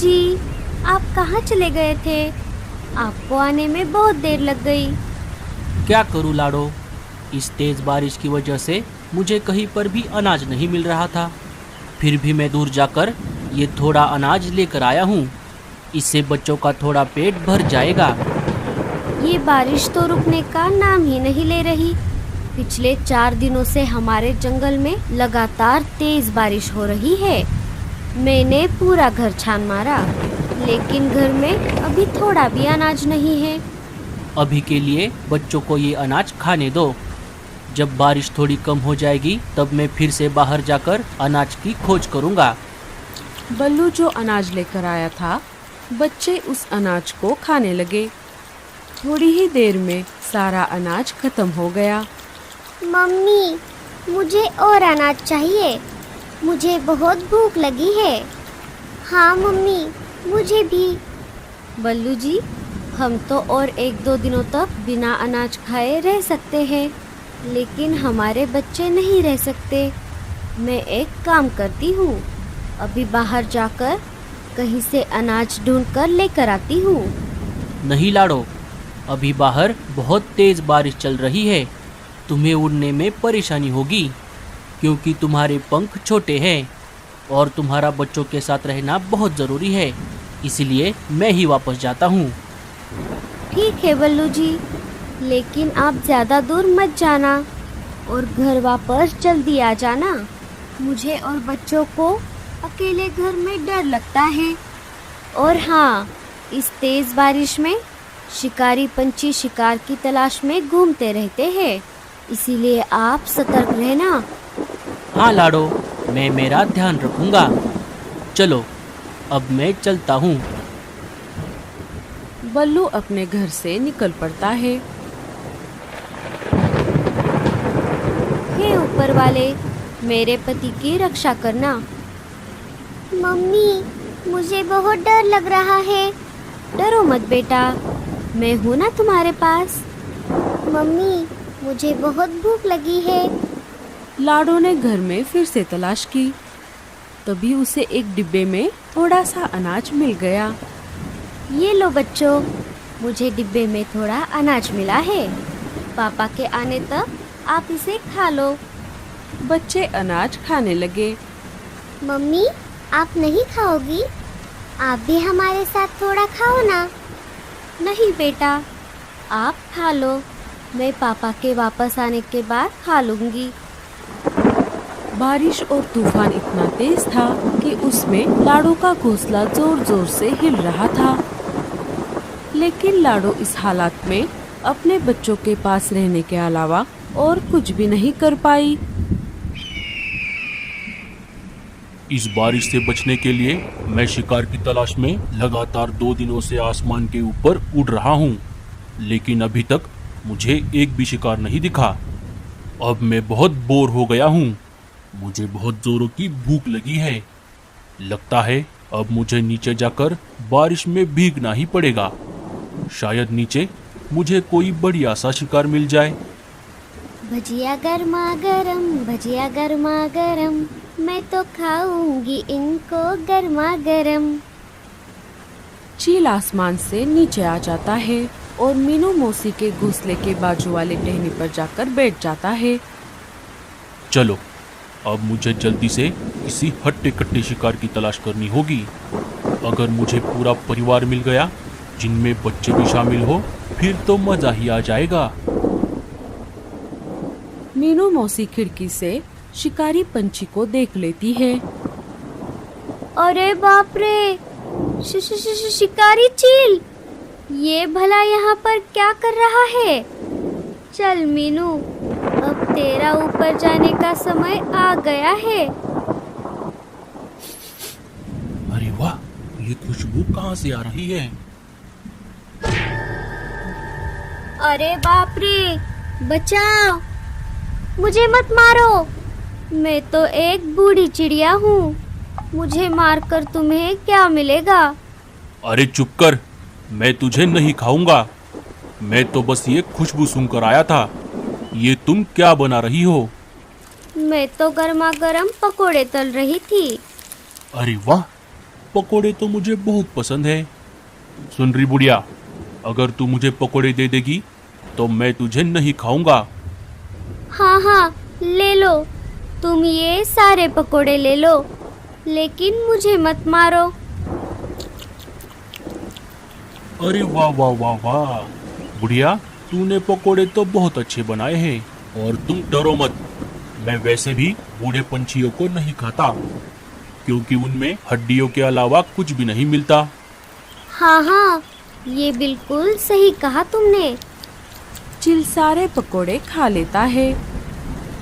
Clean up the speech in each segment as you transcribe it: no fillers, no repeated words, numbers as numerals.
जी, आप कहाँ चले गए थे? आपको आने में बहुत देर लग गई। क्या करूँ लाडो, इस तेज बारिश की वजह से मुझे कहीं पर भी अनाज नहीं मिल रहा था। फिर भी मैं दूर जाकर ये थोड़ा अनाज लेकर आया हूँ। इससे बच्चों का थोड़ा पेट भर जाएगा। ये बारिश तो रुकने का नाम ही नहीं ले रही। पिछले 4 दिनों से हमारे जंगल में लगातार तेज बारिश हो रही है। मैंने पूरा घर छान मारा, लेकिन घर में अभी थोड़ा भी अनाज नहीं है। अभी के लिए बच्चों को ये अनाज खाने दो। जब बारिश थोड़ी कम हो जाएगी तब मैं फिर से बाहर जाकर अनाज की खोज करूँगा। बल्लू जो अनाज लेकर आया था, बच्चे उस अनाज को खाने लगे। थोड़ी ही देर में सारा अनाज खत्म हो गया। मम्मी, मुझे और अनाज चाहिए। मुझे बहुत भूख लगी है। हाँ मम्मी, मुझे भी। बल्लू जी, हम तो और 1-2 दिनों तक बिना अनाज खाए रह सकते हैं, लेकिन हमारे बच्चे नहीं रह सकते। मैं एक काम करती हूँ, अभी बाहर जाकर कहीं से अनाज ढूंढकर लेकर आती हूँ। नहीं लाडो, अभी बाहर बहुत तेज बारिश चल रही है। तुम्हें उड़ने में परेशानी होगी, क्योंकि तुम्हारे पंख छोटे हैं और तुम्हारा बच्चों के साथ रहना बहुत ज़रूरी है। इसलिए मैं ही वापस जाता हूँ। ठीक है बल्लू जी, लेकिन आप ज़्यादा दूर मत जाना और घर वापस जल्दी आ जाना। मुझे और बच्चों को अकेले घर में डर लगता है। और हाँ, इस तेज़ बारिश में शिकारी पंछी शिकार की तलाश में घूमते रहते हैं, इसीलिए आप सतर्क रहना। हाँ लाडो, मैं मेरा ध्यान रखूँगा। चलो, अब मैं चलता हूँ। बल्लू अपने घर से निकल पड़ता है। हे ऊपर वाले, मेरे पति की रक्षा करना। मम्मी, मुझे बहुत डर लग रहा है। डरो मत बेटा, मैं हूँ ना तुम्हारे पास। मम्मी, मुझे बहुत भूख लगी है। लाडो ने घर में फिर से तलाश की। तभी उसे एक डिब्बे में थोड़ा सा अनाज मिल गया। ये लो बच्चों, मुझे डिब्बे में थोड़ा अनाज मिला है। पापा के आने तक आप इसे खा लो। बच्चे अनाज खाने लगे। मम्मी, आप नहीं खाओगी? आप भी हमारे साथ थोड़ा खाओ ना। नहीं बेटा, आप खा लो, मैं पापा के वापस आने के बाद खा लूँगी। बारिश और तूफान इतना तेज था कि उसमें लाडो का घोंसला जोर जोर से हिल रहा था। लेकिन लाडो इस हालात में अपने बच्चों के पास रहने के अलावा और कुछ भी नहीं कर पाई। इस बारिश से बचने के लिए मैं शिकार की तलाश में लगातार 2 दिनों से आसमान के ऊपर उड़ रहा हूँ, लेकिन अभी तक मुझे एक भी शिकार नहीं दिखा। अब मैं बहुत बोर हो गया हूँ। मुझे बहुत जोरों की भूख लगी है। लगता है अब मुझे नीचे जाकर बारिश में भीगना ही पड़ेगा। शायद नीचे मुझे कोई बढ़िया सा शिकार मिल जाए। भजिया गर्मा गरम, भजिया गर्मा गरम, मैं तो खाऊंगी इनको गर्मा गरम। चील आसमान से नीचे आ जाता है और मीनू मौसी के घोंसले के बाजू वाले टहनी पर जाकर बैठ जाता है। चलो, अब मुझे जल्दी से किसी हट्टे कट्टे शिकार की तलाश करनी होगी। अगर मुझे पूरा परिवार मिल गया, जिनमें बच्चे भी शामिल हो, फिर तो मजा ही आ जाएगा। मीनू मौसी खिड़की से शिकारी पंछी को देख लेती है। अरे बाप रे, शिकारी चील, ये भला यहाँ पर क्या कर रहा है? चल मीनू, अब तेरा ऊपर जाने का समय आ गया है। अरे वाह, ये खुशबू कहाँ से आ रही है? अरे बाप रे, बचाओ, मुझे मत मारो। मैं तो एक बूढ़ी चिड़िया हूँ, मुझे मारकर तुम्हें क्या मिलेगा? अरे चुप कर, मैं तुझे नहीं खाऊंगा। मैं तो बस ये खुशबू सूंघकर आया था। ये तुम क्या बना रही हो? मैं तो गर्मा गर्म पकोड़े तल रही थी। अरे वाह, पकोड़े तो मुझे बहुत पसंद है। सुन रही बुढ़िया, अगर तू मुझे पकोड़े दे देगी तो मैं तुझे नहीं खाऊंगा। हाँ हाँ, ले लो, तुम ये सारे पकोड़े ले लो, लेकिन मुझे मत मारो। अरे वाह वाह वाह वाह, बुढ़िया तूने पकोड़े तो बहुत अच्छे बनाए हैं। और तुम डरो मत, मैं वैसे भी बूढ़े पंछियों को नहीं खाता, क्योंकि उनमें हड्डियों के अलावा कुछ भी नहीं मिलता। हाँ हाँ, ये बिल्कुल सही कहा तुमने। चील सारे पकोड़े खा लेता है।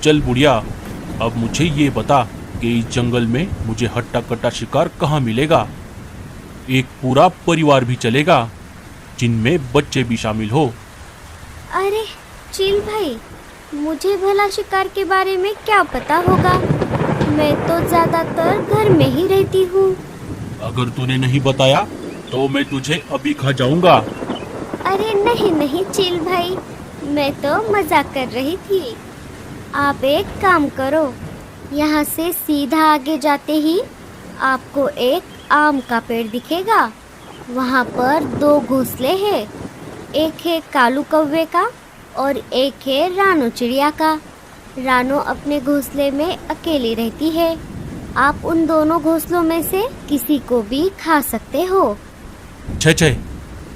चल बुढ़िया, अब मुझे ये बता कि इस जंगल में मुझे हट्टा कट्टा शिकार कहाँ मिलेगा। एक पूरा परिवार भी चलेगा, जिनमें बच्चे भी शामिल हो। अरे चील भाई, मुझे भला शिकार के बारे में क्या पता होगा, मैं तो ज्यादातर घर में ही रहती हूँ। अगर तूने नहीं बताया तो मैं तुझे अभी खा जाऊंगा। अरे नहीं नहीं चील भाई, मैं तो मजाक कर रही थी। आप एक काम करो, यहाँ से सीधा आगे जाते ही आपको एक आम का पेड़ दिखेगा। वहाँ पर 2 घोंसले हैं, एक है कालू कौवे का और एक है रानो चिड़िया का। रानो अपने घोंसले में अकेली रहती है। आप उन दोनों घोंसलों में से किसी को भी खा सकते हो। छे छे,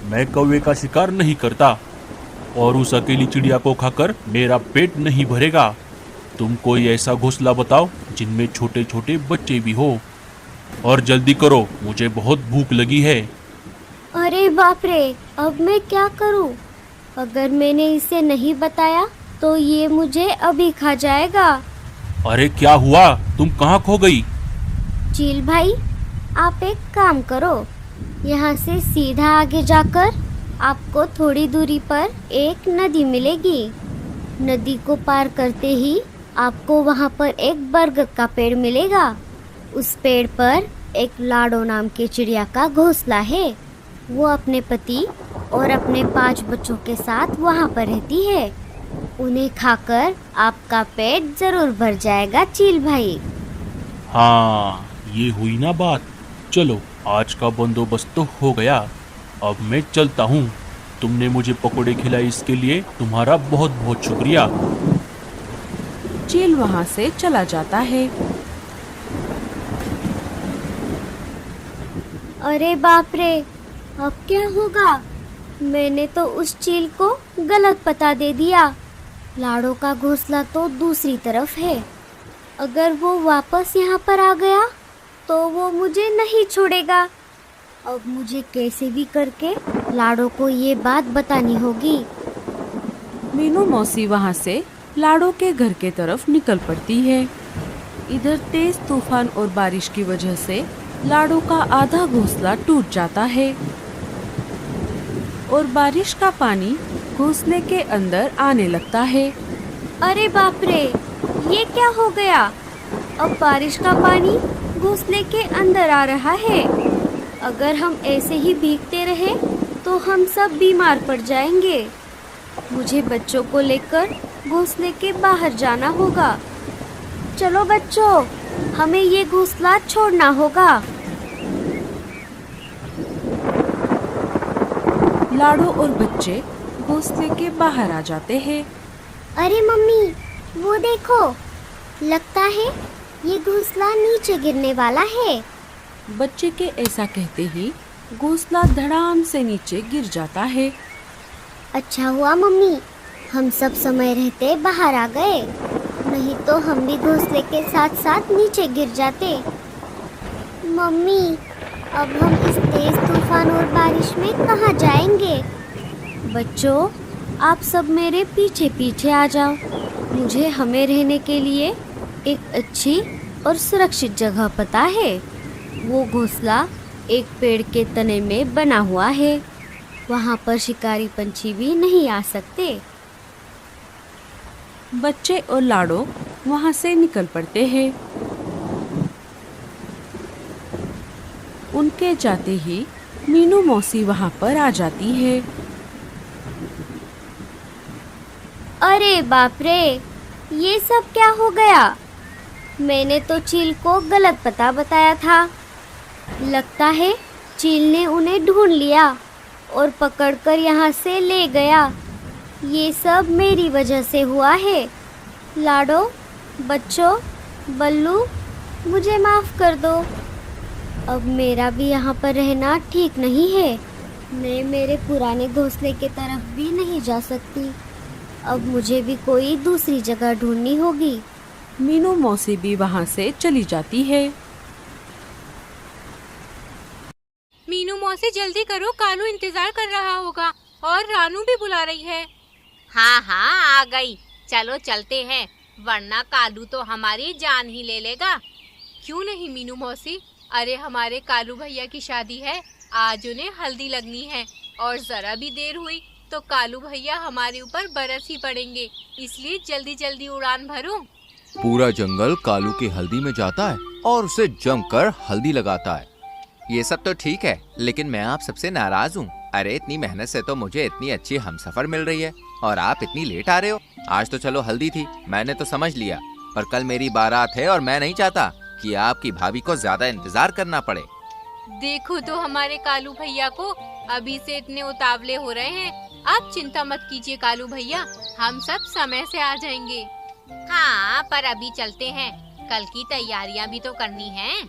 मैं कौवे का शिकार नहीं करता और उस अकेली चिड़िया को खाकर मेरा पेट नहीं भरेगा। तुम कोई ऐसा घोंसला बताओ जिनमें छोटे छोटे बच्चे भी हो, और जल्दी करो, मुझे बहुत भूख लगी है। अरे बाप रे, अब मैं क्या करूं? अगर मैंने इसे नहीं बताया तो ये मुझे अभी खा जाएगा। अरे क्या हुआ, तुम कहाँ खो गई? चील भाई, आप एक काम करो, यहाँ से सीधा आगे जाकर आपको थोड़ी दूरी पर एक नदी मिलेगी। नदी को पार करते ही आपको वहाँ पर एक बरगद का पेड़ मिलेगा। उस पेड़ पर एक लाडो नाम की चिड़िया का घोंसला है। वो अपने पति और अपने 5 बच्चों के साथ वहाँ पर रहती है। उन्हें खाकर आपका पेट जरूर भर जाएगा चील भाई। हाँ, ये हुई ना बात। चलो, आज का बंदोबस्त तो हो गया। अब मैं चलता हूँ। तुमने मुझे पकोड़े खिलाए, इसके लिए तुम्हारा बहुत बहुत शुक्रिया। चील वहाँ से चला जाता है। अरे बाप रे, अब क्या होगा? मैंने तो उस चील को गलत पता दे दिया। लाडो का घोंसला तो दूसरी तरफ है। अगर वो वापस यहाँ पर आ गया तो वो मुझे नहीं छोड़ेगा। अब मुझे कैसे भी करके लाडो को ये बात बतानी होगी। मीनू मौसी वहाँ से लाडो के घर के तरफ निकल पड़ती है। इधर तेज तूफान और बारिश की वजह से लाडो का आधा घोंसला टूट जाता है और बारिश का पानी घोंसले के अंदर आने लगता है। अरे बाप रे, ये क्या हो गया? अब बारिश का पानी घोंसले के अंदर आ रहा है। अगर हम ऐसे ही भीगते रहे तो हम सब बीमार पड़ जाएंगे। मुझे बच्चों को लेकर घोंसले के बाहर जाना होगा। चलो बच्चों, हमें ये घोंसला छोड़ना होगा। लाडो और बच्चे घोंसले के बाहर आ जाते हैं। अरे मम्मी, वो देखो, लगता है ये घोंसला नीचे गिरने वाला है। बच्चे के ऐसा कहते ही घोंसला धड़ाम से नीचे गिर जाता है। अच्छा हुआ मम्मी, हम सब समय रहते बाहर आ गए, नहीं तो हम भी घोंसले के साथ साथ नीचे गिर जाते। मम्मी, अब हम इस तेज तूफान और बारिश में कहाँ जाएंगे? बच्चों, आप सब मेरे पीछे पीछे आ जाओ। मुझे हमें रहने के लिए एक अच्छी और सुरक्षित जगह पता है। वो घोंसला एक पेड़ के तने में बना हुआ है। वहाँ पर शिकारी पंछी भी नहीं आ सकते। बच्चे और लाडो वहाँ से निकल पड़ते हैं। उनके जाते ही मीनू मौसी वहाँ पर आ जाती है। अरे बाप रे, ये सब क्या हो गया? मैंने तो चील को गलत पता बताया था। लगता है चील ने उन्हें ढूंढ लिया और पकड़कर यहाँ से ले गया। ये सब मेरी वजह से हुआ है। लाडो, बच्चों, बल्लू, मुझे माफ़ कर दो। अब मेरा भी यहाँ पर रहना ठीक नहीं है। मैं मेरे पुराने घोंसले के तरफ भी नहीं जा सकती। अब मुझे भी कोई दूसरी जगह ढूंढनी होगी। मीनू मौसी भी वहाँ से चली जाती है। मीनू मौसी जल्दी करो, कालू इंतजार कर रहा होगा और रानू भी बुला रही है। हाँ हाँ आ गई, चलो चलते हैं, वरना कालू तो हमारी जान ही ले लेगा। क्यों नहीं मीनू मौसी, अरे हमारे कालू भैया की शादी है, आज उन्हें हल्दी लगनी है और जरा भी देर हुई तो कालू भैया हमारे ऊपर बरस ही पड़ेंगे, इसलिए जल्दी जल्दी उड़ान भरो। पूरा जंगल कालू की हल्दी में जाता है और उसे जमकर हल्दी लगाता है। ये सब तो ठीक है, लेकिन मैं आप सबसे नाराज हूँ। अरे इतनी मेहनत से तो मुझे इतनी अच्छी हमसफर मिल रही है और आप इतनी लेट आ रहे हो। आज तो चलो हल्दी थी, मैंने तो समझ लिया, पर कल मेरी बारात है और मैं नहीं चाहता कि आपकी भाभी को ज्यादा इंतजार करना पड़े। देखो तो हमारे कालू भैया को अभी से इतने उतावले हो रहे हैं। आप चिंता मत कीजिए कालू भैया, हम सब समय से आ जाएंगे। हाँ पर अभी चलते हैं, कल की तैयारियां भी तो करनी हैं।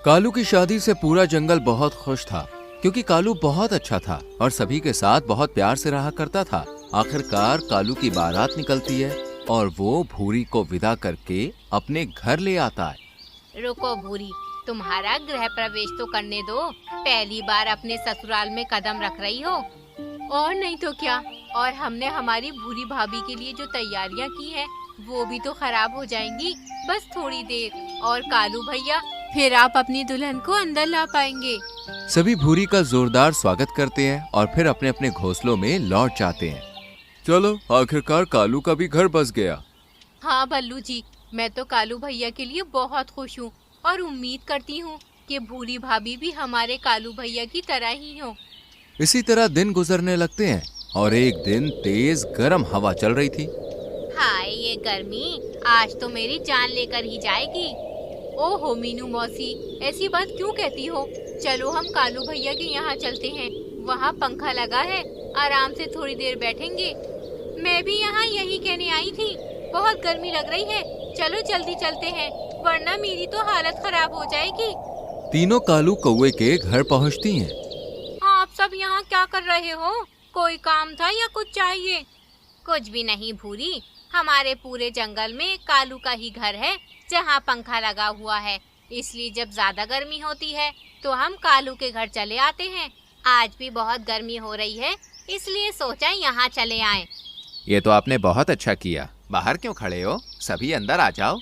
कालू की शादी से पूरा जंगल बहुत खुश था, क्योंकि कालू बहुत अच्छा था और सभी के साथ बहुत प्यार से रहा करता था। आखिरकार कालू की बारात निकलती है और वो भूरी को विदा करके अपने घर ले आता है। रुको भूरी, तुम्हारा गृह प्रवेश तो करने दो, पहली बार अपने ससुराल में कदम रख रही हो। और नहीं तो क्या, और हमने हमारी भूरी भाभी के लिए जो तैयारियां की हैं, वो भी तो खराब हो जाएंगी। बस थोड़ी देर और कालू भैया, फिर आप अपनी दुल्हन को अंदर ला पाएंगे। सभी भूरी का जोरदार स्वागत करते हैं और फिर अपने अपने घोंसलों में लौट जाते हैं। चलो, आखिरकार कालू का भी घर बस गया। हाँ बल्लू जी, मैं तो कालू भैया के लिए बहुत खुश हूँ और उम्मीद करती हूँ कि भूरी भाभी भी हमारे कालू भैया की तरह ही हो। इसी तरह दिन गुजरने लगते हैं और एक दिन तेज गर्म हवा चल रही थी। हाय ये गर्मी, आज तो मेरी जान लेकर ही जाएगी। ओहो मीनू मौसी, ऐसी बात क्यों कहती हो? चलो हम कालू भैया के यहाँ चलते हैं, वहाँ पंखा लगा है, आराम से थोड़ी देर बैठेंगे। मैं भी यहाँ यही कहने आई थी, बहुत गर्मी लग रही है, चलो जल्दी चलते हैं, वरना मेरी तो हालत खराब हो जाएगी। तीनों कालू कौवे के घर पहुँचती हैं। आप सब यहाँ क्या कर रहे हो? कोई काम था या कुछ चाहिए? कुछ भी नहीं भूरी, हमारे पूरे जंगल में कालू का ही घर है जहाँ पंखा लगा हुआ है, इसलिए जब ज्यादा गर्मी होती है तो हम कालू के घर चले आते हैं। आज भी बहुत गर्मी हो रही है, इसलिए सोचा यहाँ चले आएं। ये तो आपने बहुत अच्छा किया, बाहर क्यों खड़े हो, सभी अंदर आ जाओ।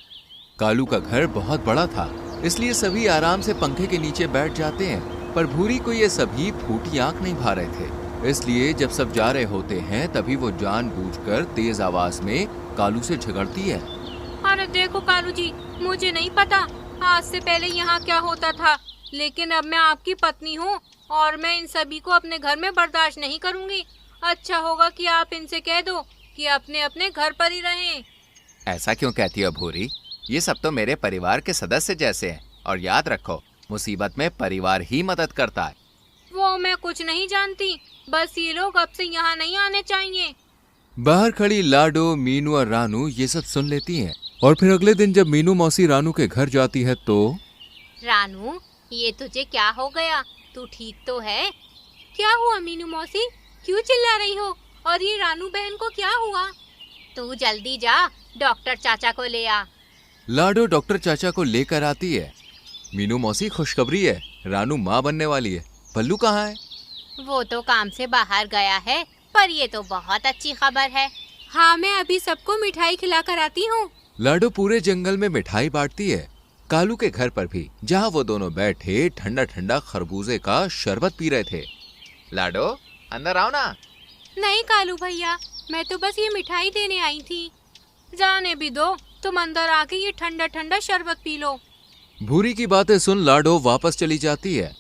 कालू का घर बहुत बड़ा था, इसलिए सभी आराम से पंखे के नीचे बैठ जाते हैं, पर भूरी को ये सभी फूटी आंख नहीं भा रहे थे, इसलिए जब सब जा रहे होते हैं तभी वो जानबूझकर तेज आवाज में कालू से झगड़ती है। अरे देखो कालू जी, मुझे नहीं पता आज से पहले यहाँ क्या होता था, लेकिन अब मैं आपकी पत्नी हूँ और मैं इन सभी को अपने घर में बर्दाश्त नहीं करूँगी। अच्छा होगा कि आप इनसे कह दो कि अपने अपने घर पर ही रहें। ऐसा क्यों कहती हो भूरी, ये सब तो मेरे परिवार के सदस्य जैसे हैं, और याद रखो मुसीबत में परिवार ही मदद करता है। वो मैं कुछ नहीं जानती, बस ये लोग अब से यहाँ नहीं आने चाहिए। बाहर खड़ी लाडो, मीनू और रानू ये सब सुन लेती हैं और फिर अगले दिन जब मीनू मौसी रानू के घर जाती है तो रानू, ये तुझे क्या हो गया, तू ठीक तो है? क्या हुआ मीनू मौसी, क्यों चिल्ला रही हो? और ये रानू बहन को क्या हुआ? तू जल्दी जा, डॉक्टर चाचा को ले आ। लाडो डॉक्टर चाचा को लेकर आती है। मीनू मौसी, खुशखबरी है, रानू माँ बनने वाली है। पल्लू कहाँ है? वो तो काम से बाहर गया है, पर ये तो बहुत अच्छी खबर है। हाँ, मैं अभी सबको मिठाई खिला कर आती हूँ। लाडो पूरे जंगल में मिठाई बांटती है, कालू के घर पर भी, जहाँ वो दोनों बैठे ठंडा ठंडा खरबूजे का शरबत पी रहे थे। लाडो अंदर आओ ना। नहीं कालू भैया, मैं तो बस ये मिठाई देने आई थी। जाने भी दो, तुम अंदर आके ये ठंडा ठंडा शरबत पी लो। भूरी की बातें सुन लाडो वापस चली जाती है।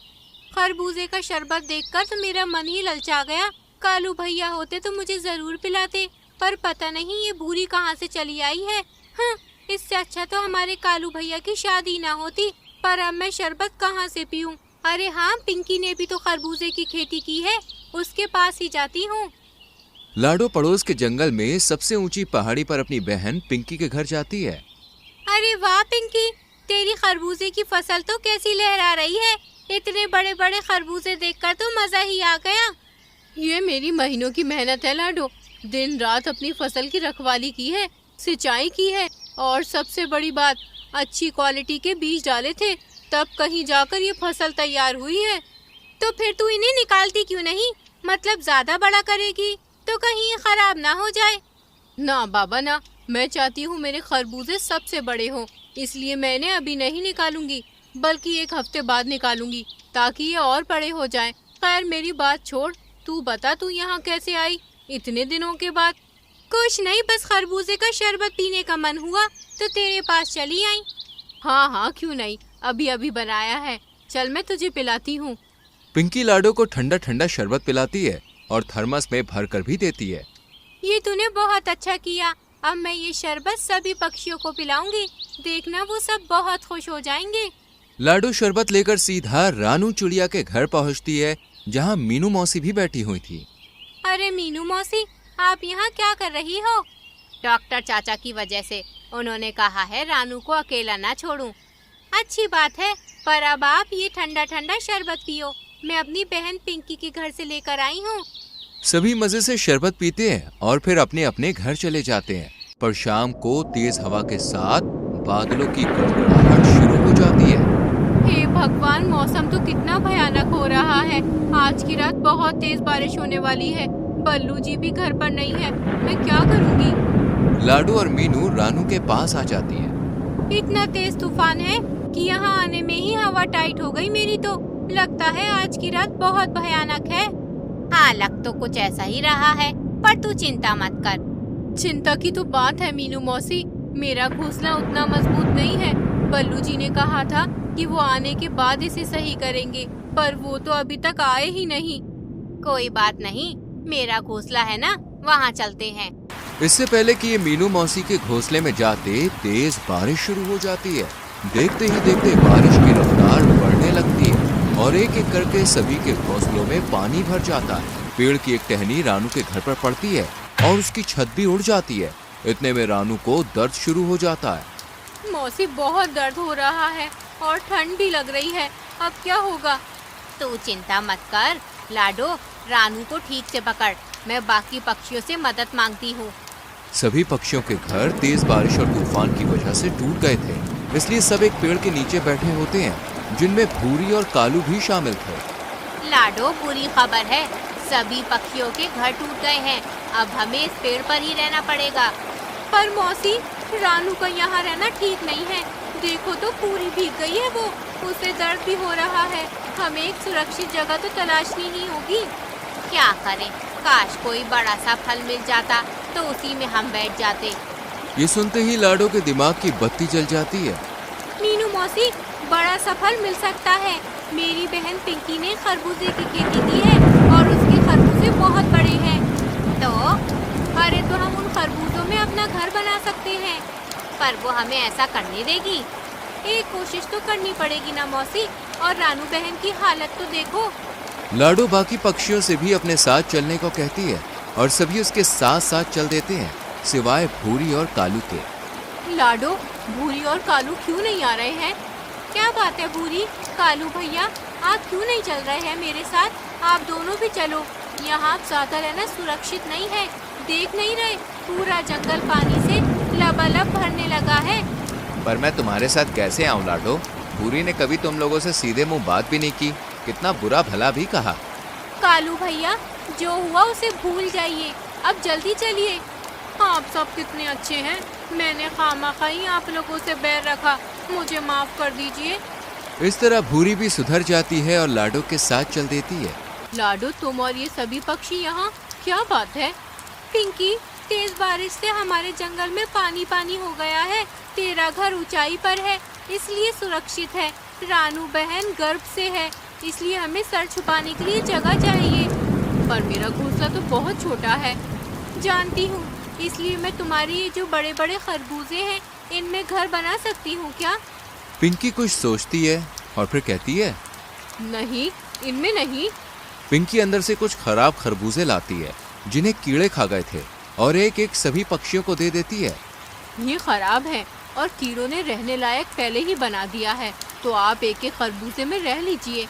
खरबूजे का शरबत देखकर तो मेरा मन ही ललचा गया। कालू भैया होते तो मुझे जरूर पिलाते, पर पता नहीं ये भूरी कहाँ से चली आई है। हाँ, इससे अच्छा तो हमारे कालू भैया की शादी ना होती, पर अब मैं शरबत कहाँ से पीऊं? अरे हाँ, पिंकी ने भी तो खरबूजे की खेती की है, उसके पास ही जाती हूँ। लाडो पड़ोस के जंगल में सबसे ऊंची पहाड़ी पर अपनी बहन पिंकी के घर जाती है। अरे वाह पिंकी, तेरी खरबूजे की फसल तो कैसी लहरा रही है। इतने बड़े बड़े खरबूजे देखकर तो मजा ही आ गया। ये मेरी महीनों की मेहनत है लाडो। दिन रात अपनी फसल की रखवाली की है, सिंचाई की है और सबसे बड़ी बात, अच्छी क्वालिटी के बीज डाले थे, तब कहीं जाकर ये फसल तैयार हुई है। तो फिर तू इन्हें निकालती क्यों नहीं? मतलब ज्यादा बड़ा करेगी तो कहीं ये खराब ना हो जाए। ना बाबा ना, मैं चाहती हूँ मेरे खरबूजे सबसे बड़े हों, इसलिए मैंने अभी नहीं निकालूंगी, बल्कि 1 हफ्ते बाद निकालूंगी ताकि ये और बड़े हो जाएं। खैर मेरी बात छोड़, तू बता तू यहाँ कैसे आई इतने दिनों के बाद? कुछ नहीं, बस खरबूजे का शरबत पीने का मन हुआ तो तेरे पास चली आई। हाँ हाँ क्यों नहीं, अभी अभी बनाया है, चल मैं तुझे पिलाती हूँ। पिंकी लाडो को ठंडा ठंडा शरबत पिलाती है और थर्मस में भर कर भी देती है। ये तूने बहुत अच्छा किया। अब मैं ये शरबत सभी पक्षियों को पिलाऊंगी, देखना वो सब बहुत खुश हो जाएंगे। लाडो शरबत लेकर सीधा रानू चिड़िया के घर पहुंचती है, जहां मीनू मौसी भी बैठी हुई थी। अरे मीनू मौसी, आप यहाँ क्या कर रही हो? डॉक्टर चाचा की वजह से उन्होंने कहा है रानू को अकेला ना छोड़ूं। अच्छी बात है, पर अब आप ये ठंडा ठंडा शरबत पियो, मैं अपनी बहन पिंकी के घर से लेकर आई हूँ। सभी मजे से शरबत पीते हैं और फिर अपने अपने घर चले जाते हैं। पर शाम को तेज हवा के साथ बादलों की गड़गड़ाहट शुरू हो जाती है। हे भगवान, मौसम तो कितना भयानक हो रहा है। आज की रात बहुत तेज बारिश होने वाली है। बल्लू जी भी घर पर नहीं है, मैं क्या करूँगी? लाडो और मीनू रानू के पास आ जाती है। इतना तेज तूफान है कि यहाँ आने में ही हवा टाइट हो गई मेरी तो। लगता है आज की रात बहुत भयानक है। हाँ, लग तो कुछ ऐसा ही रहा है, पर तू चिंता मत कर। चिंता की तो बात है मीनू मौसी, मेरा घोंसला उतना मजबूत नहीं है। बल्लू जी ने कहा था कि वो आने के बाद इसे सही करेंगे, पर वो तो अभी तक आए ही नहीं। कोई बात नहीं, मेरा घोंसला है ना, वहाँ चलते हैं। इससे पहले कि ये मीनू मौसी के घोंसले में जाते, तेज बारिश शुरू हो जाती है। देखते ही देखते बारिश की रफ्तार बढ़ने लगती है और एक एक करके सभी के घोंसलों में पानी भर जाता है। पेड़ की एक टहनी रानू के घर पर पड़ती है और उसकी छत भी उड़ जाती है। इतने में रानू को दर्द शुरू हो जाता है। मौसी, बहुत दर्द हो रहा है और ठंड भी लग रही है, अब क्या होगा? तू चिंता मत कर लाडो, रानू को ठीक से पकड़, मैं बाकी पक्षियों से मदद मांगती हूँ। सभी पक्षियों के घर तेज बारिश और तूफान की वजह से टूट गए थे, इसलिए सब एक पेड़ के नीचे बैठे होते हैं, जिनमें भूरी और कालू भी शामिल थे। लाडो, बुरी खबर है, सभी पक्षियों के घर टूट गए हैं। अब हमें इस पेड़ पर ही रहना पड़ेगा। पर मौसी, रानू का यहाँ रहना ठीक नहीं है। देखो तो पूरी भीग गई है वो, उसे दर्द भी हो रहा है। हमें एक सुरक्षित जगह तो तलाशनी ही होगी। क्या करें, काश कोई बड़ा सा फल मिल जाता तो उसी में हम बैठ जाते। ये सुनते ही लाडो के दिमाग की बत्ती जल जाती है। मीनू मौसी, बड़ा सा फल मिल सकता है। मेरी बहन पिंकी ने खरबूजे की खेती की है और उसके खरबूजे बहुत बड़े हैं। अरे तो हम उन खरबूजों में अपना घर बना सकते हैं। पर वो हमें ऐसा करने देगी? एक कोशिश तो करनी पड़ेगी ना मौसी। और रानू बहन की हालत तो देखो। लाडो बाकी पक्षियों से भी अपने साथ चलने को कहती है और सभी उसके साथ साथ चल देते हैं, सिवाय भूरी और कालू के। लाडो, भूरी और कालू क्यों नहीं आ रहे हैं? क्या बात है भूरी, कालू भैया, आप क्यों नहीं चल रहे हैं मेरे साथ? आप दोनों भी चलो, यहाँ ज्यादा रहना सुरक्षित नहीं है। देख नहीं रहे, पूरा जंगल पानी से लबालब भरने लगा है। पर मैं तुम्हारे साथ कैसे आऊँ लाडो? भूरी ने कभी तुम लोगों से सीधे मुंह बात भी नहीं की, कितना बुरा भला भी कहा। कालू भैया, जो हुआ उसे भूल जाइए, अब जल्दी चलिए। आप सब कितने अच्छे हैं, मैंने खामखा आप लोगों से बैर रखा, मुझे माफ कर दीजिए। इस तरह भूरी भी सुधर जाती है और लाडो के साथ चल देती है। लाडो, तुम और ये सभी पक्षी यहाँ, क्या बात है? पिंकी, तेज बारिश से हमारे जंगल में पानी पानी हो गया है। तेरा घर ऊंचाई पर है, इसलिए सुरक्षित है। रानू बहन गर्भ से है, इसलिए हमें सर छुपाने के लिए जगह चाहिए। पर मेरा घोंसला तो बहुत छोटा है। जानती हूँ, इसलिए मैं तुम्हारी ये जो बड़े बड़े खरबूजे हैं, इनमें घर बना सकती हूँ क्या? पिंकी कुछ सोचती है और फिर कहती है। नहीं, इनमें नहीं। पिंकी अंदर से कुछ खराब खरबूजे लाती है जिन्हें कीड़े खा गए थे और एक एक सभी पक्षियों को दे देती है। ये खराब है और कीड़ों ने रहने लायक पहले ही बना दिया है, तो आप एक एक खरबूजे में रह लीजिए।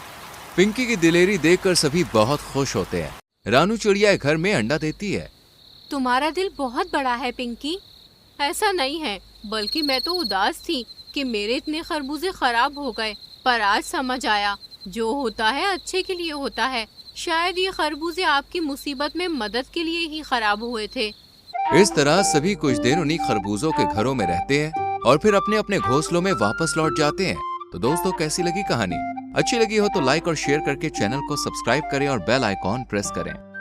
पिंकी की दिलेरी देखकर सभी बहुत खुश होते हैं। रानू चिड़िया घर में अंडा देती है। तुम्हारा दिल बहुत बड़ा है पिंकी। ऐसा नहीं है, बल्कि मैं तो उदास थी कि मेरे इतने खरबूजे खराब हो गए, पर आज समझ आया जो होता है अच्छे के लिए होता है। शायद ये खरबूजे आपकी मुसीबत में मदद के लिए ही खराब हुए थे। इस तरह सभी कुछ दिन उन्हीं खरबूजों के घरों में रहते हैं और फिर अपने अपने घोंसलों में वापस लौट जाते हैं। तो दोस्तों, कैसी लगी कहानी? अच्छी लगी हो तो लाइक और शेयर करके चैनल को सब्सक्राइब करें और बेल आइकॉन प्रेस करें।